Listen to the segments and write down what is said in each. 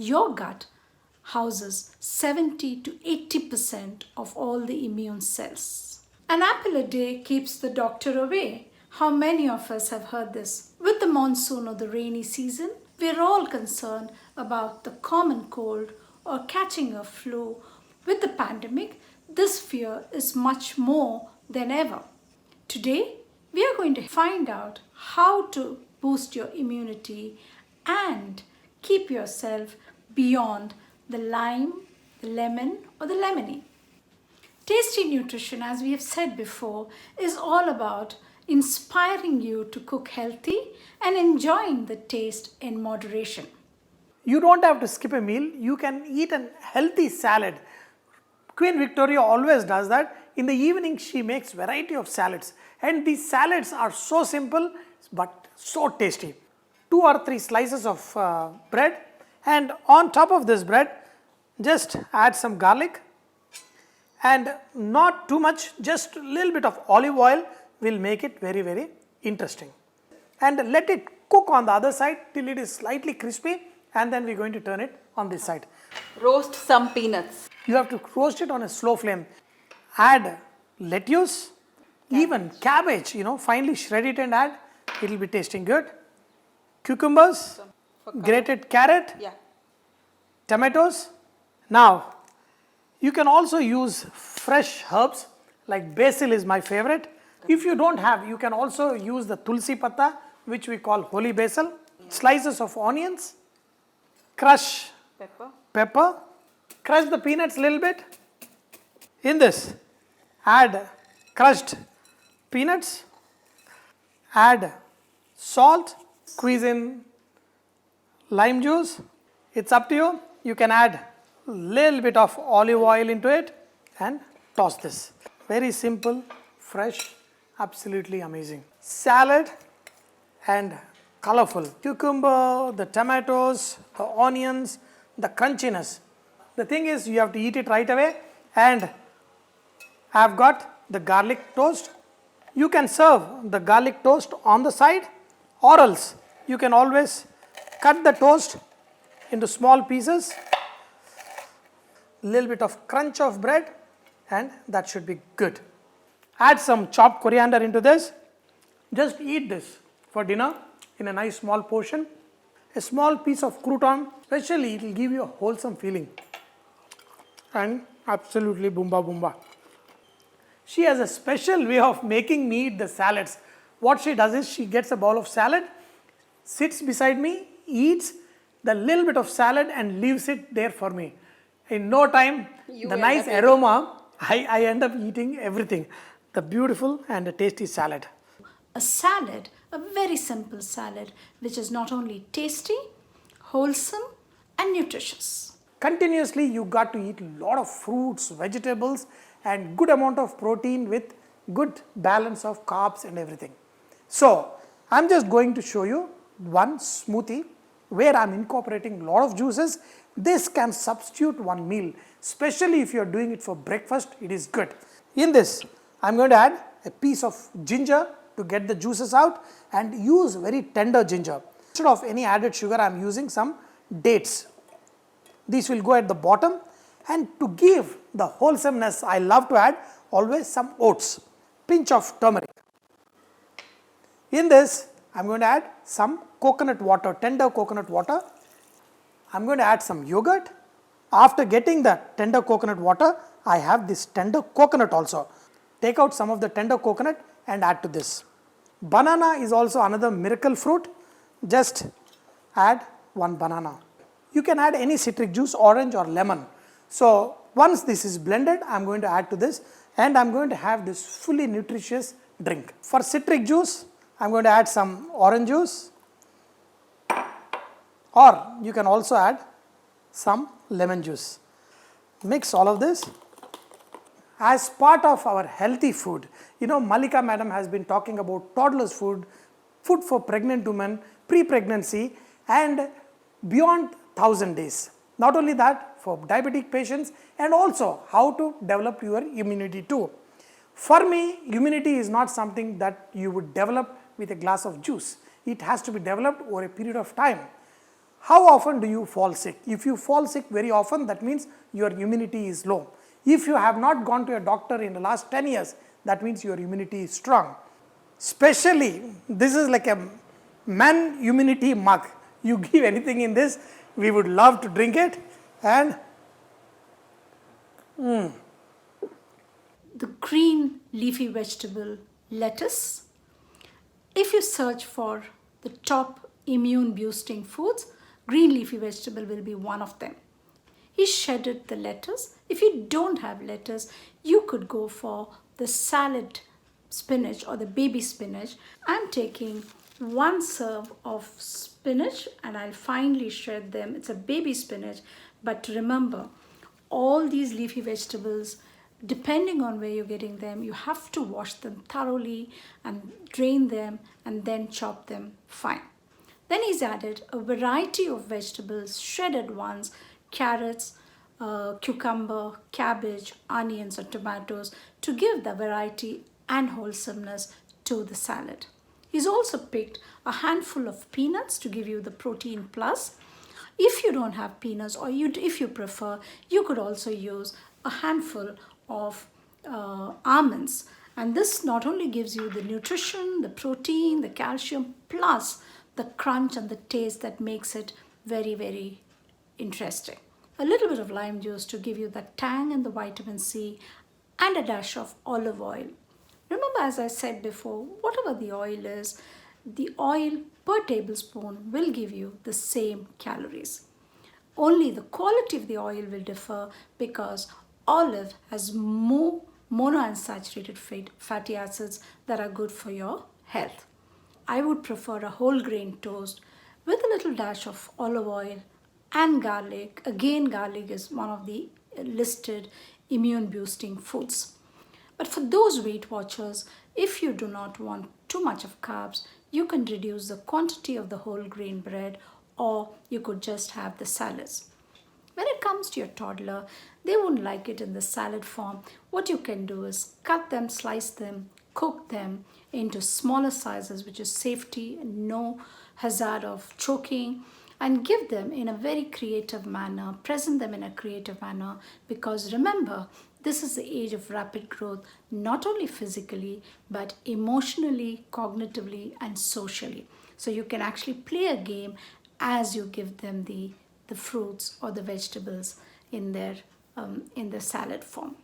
Your gut houses 70 to 80% of all the immune cells. An apple a day keeps the doctor away. How many of us have heard this? With the monsoon or the rainy season, we're all concerned about the common cold or catching a flu. With the pandemic, this fear is much more than ever. Today, we are going to find out how to boost your immunity and keep yourself beyond the lime, the lemon, or the lemony. Tasty nutrition, as we have said before, is all about inspiring you to cook healthy and enjoying the taste in moderation. You don't have to skip a meal. You can eat a healthy salad. Queen Victoria always does that. In the evening, she makes variety of salads. And these salads are so simple but so tasty. 2 or 3 slices of bread, and on top of this bread, just add some garlic and not too much, just a little bit of olive oil will make it very, very interesting. And let it cook on the other side till it is slightly crispy, and then we are going to turn it on this side. Roast some peanuts. You have to roast it on a slow flame. Add lettuce, even cabbage, finely shred it and add. It will be tasting good. Cucumbers, grated carrot, tomatoes. Now, you can also use fresh herbs like basil is my favorite. If you don't have, you can also use the tulsi patta, which we call holy basil. Slices of onions, crush pepper, crush the peanuts a little bit. In this, add crushed peanuts, add salt, squeeze in lime juice. It's up to you. You can add a little bit of olive oil into it and toss this. Very simple, fresh, absolutely amazing. Salad and colorful. Cucumber, the tomatoes, the onions, the crunchiness. The thing is, you have to eat it right away. And I've got the garlic toast. You can serve the garlic toast on the side, or else you can always cut the toast into small pieces, little bit of crunch of bread, and that should be good. Add some chopped coriander into this. Just eat this for dinner in a nice small portion. A small piece of crouton, especially it will give you a wholesome feeling. And absolutely boomba boomba. She has a special way of making me eat the salads. What she does is she gets a bowl of salad, sits beside me, eats the little bit of salad and leaves it there for me. In no time, the nice aroma, I end up eating everything. The beautiful and the tasty salad. A salad, a very simple salad, which is not only tasty, wholesome, and nutritious. Continuously, you got to eat a lot of fruits, vegetables, and good amount of protein with good balance of carbs and everything. So, I'm just going to show you one smoothie where I'm incorporating a lot of juices. This can substitute one meal, especially if you're doing it for breakfast, it is good. In this, I'm going to add a piece of ginger to get the juices out and use very tender ginger. Instead of any added sugar, I'm using some dates. These will go at the bottom, and to give the wholesomeness, I love to add always some oats, pinch of turmeric. In this, I'm going to add some coconut water, tender coconut water. I'm going to add some yogurt. After getting the tender coconut water, I have this tender coconut also. Take out some of the tender coconut and add to this. Banana is also another miracle fruit. Just add one banana. You can add any citric juice, orange or lemon. So once this is blended, I'm going to add to this and I'm going to have this fully nutritious drink. For citric juice, I'm going to add some orange juice, or you can also add some lemon juice. Mix all of this. As part of our healthy food, Malika madam has been talking about toddlers food, food for pregnant women, pre-pregnancy and beyond 1000 days. Not only that, for diabetic patients, and also how to develop your immunity too. For me, immunity is not something that you would develop with a glass of juice. It has to be developed over a period of time. How often do you fall sick? If you fall sick very often, that means your immunity is low. If you have not gone to a doctor in the last 10 years, that means your immunity is strong. Especially, this is like a man immunity mug. You give anything in this, we would love to drink it. And the green leafy vegetable lettuce. If you search for the top immune boosting foods, green leafy vegetable will be one of them. He shredded the lettuce. If you don't have lettuce, you could go for the salad spinach or the baby spinach. I'm taking 1 serve of spinach and I'll finely shred them. It's a baby spinach, but remember, all these leafy vegetables, depending on where you're getting them, you have to wash them thoroughly and drain them and then chop them fine. Then he's added a variety of vegetables, shredded ones, carrots, cucumber, cabbage, onions or tomatoes to give the variety and wholesomeness to the salad. He's also picked a handful of peanuts to give you the protein plus. If you don't have peanuts or if you prefer, you could also use a handful of almonds. And this not only gives you the nutrition, the protein, the calcium, plus the crunch and the taste that makes it very, very interesting. A little bit of lime juice to give you the tang and the vitamin C, and a dash of olive oil. Remember, as I said before, whatever the oil is, the oil per tablespoon will give you the same calories. Only the quality of the oil will differ because olive has more monounsaturated fatty acids that are good for your health. I would prefer a whole grain toast with a little dash of olive oil and garlic. Again, garlic is one of the listed immune boosting foods. But for those Weight Watchers, if you do not want too much of carbs, you can reduce the quantity of the whole grain bread, or you could just have the salads. When it comes to your toddler, they won't like it in the salad form. What you can do is cut them, slice them, cook them into smaller sizes, which is safety and no hazard of choking, and give them in a very creative manner, present them in a creative manner, because remember, this is the age of rapid growth, not only physically, but emotionally, cognitively, and socially. So you can actually play a game as you give them the fruits or the vegetables in their salad form.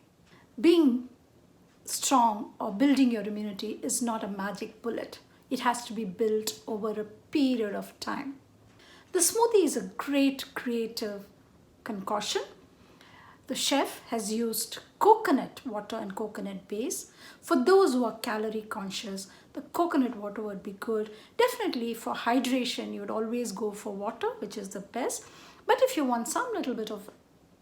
Being strong or building your immunity is not a magic bullet. It has to be built over a period of time. The smoothie is a great creative concoction. The chef has used coconut water and coconut base. For those who are calorie conscious, the coconut water would be good. Definitely for hydration, you would always go for water, which is the best. But if you want some little bit of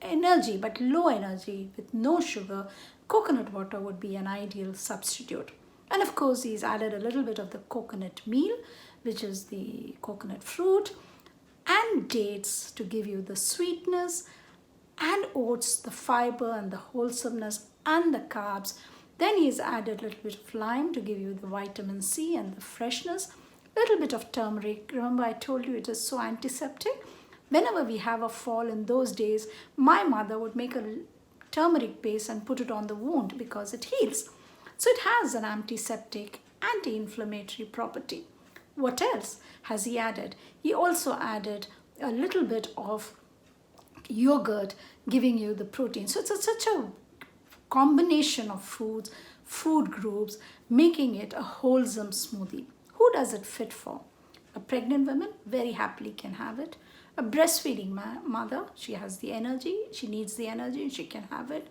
energy, but low energy with no sugar, coconut water would be an ideal substitute. And of course, he's added a little bit of the coconut meal, which is the coconut fruit, and dates to give you the sweetness, and oats, the fiber and the wholesomeness and the carbs. Then he's added a little bit of lime to give you the vitamin C and the freshness. A little bit of turmeric. Remember, I told you it is so antiseptic. Whenever we have a fall in those days, my mother would make a turmeric paste and put it on the wound because it heals. So it has an antiseptic, anti-inflammatory property. What else has he added? He also added a little bit of yogurt, giving you the protein. So it's such a combination of foods, food groups, making it a wholesome smoothie. Who does it fit for? A pregnant woman very happily can have it. A breastfeeding mother, she has the energy, she needs the energy, and she can have it.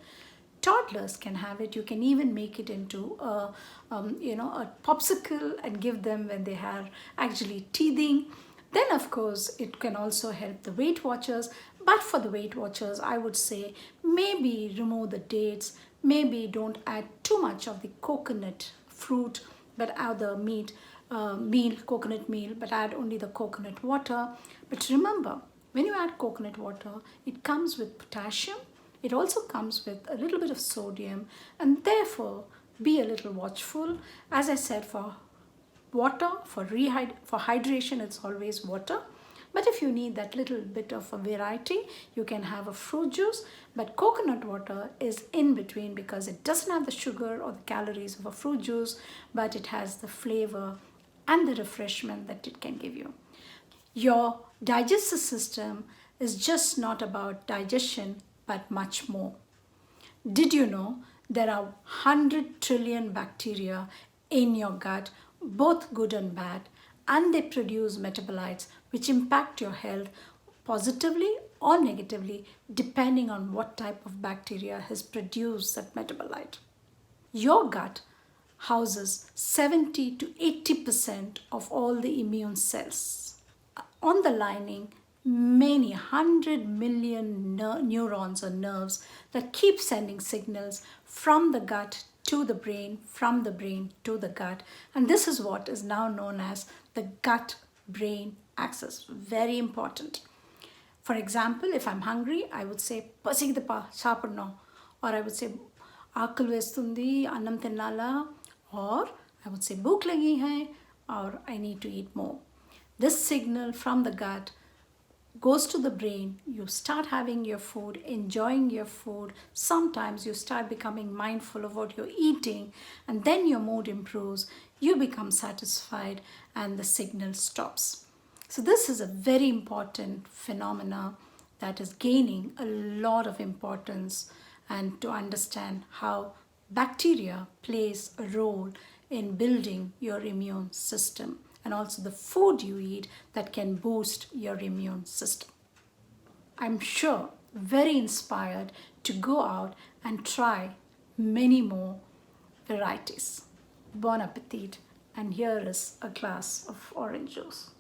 Toddlers can have it. You can even make it into a popsicle and give them when they are actually teething. Then, of course, it can also help the Weight Watchers. But for the Weight Watchers, I would say maybe remove the dates. Maybe don't add too much of the coconut fruit, but add the coconut meal, but add only the coconut water. But remember, when you add coconut water, it comes with potassium. It also comes with a little bit of sodium, and therefore be a little watchful. As I said, for water, for hydration, it's always water. But if you need that little bit of a variety, you can have a fruit juice. But coconut water is in between because it doesn't have the sugar or the calories of a fruit juice, but it has the flavor and the refreshment that it can give you. Your digestive system is just not about digestion, but much more. Did you know there are 100 trillion bacteria in your gut, both good and bad, and they produce metabolites which impact your health positively or negatively depending on what type of bacteria has produced that metabolite. Your gut houses 70 to 80% of all the immune cells. On the lining, many 100 million neurons or nerves that keep sending signals from the gut to the brain, from the brain to the gut. And this is what is now known as the gut-brain axis. Very important. For example, if I'm hungry, I would say, "Pasigidappa, saapidnom," or I would say, "Aakal vestundi, annam tinnala," or I would say, "Bhook lagi hai," or "I need to eat more." This signal from the gut goes to the brain. You start having your food, enjoying your food. Sometimes you start becoming mindful of what you're eating, and then your mood improves. You become satisfied, and the signal stops. So this is a very important phenomena that is gaining a lot of importance, and to understand how bacteria plays a role in building your immune system, and also the food you eat that can boost your immune system. I'm sure very inspired to go out and try many more varieties. Bon appetit, and here is a glass of orange juice.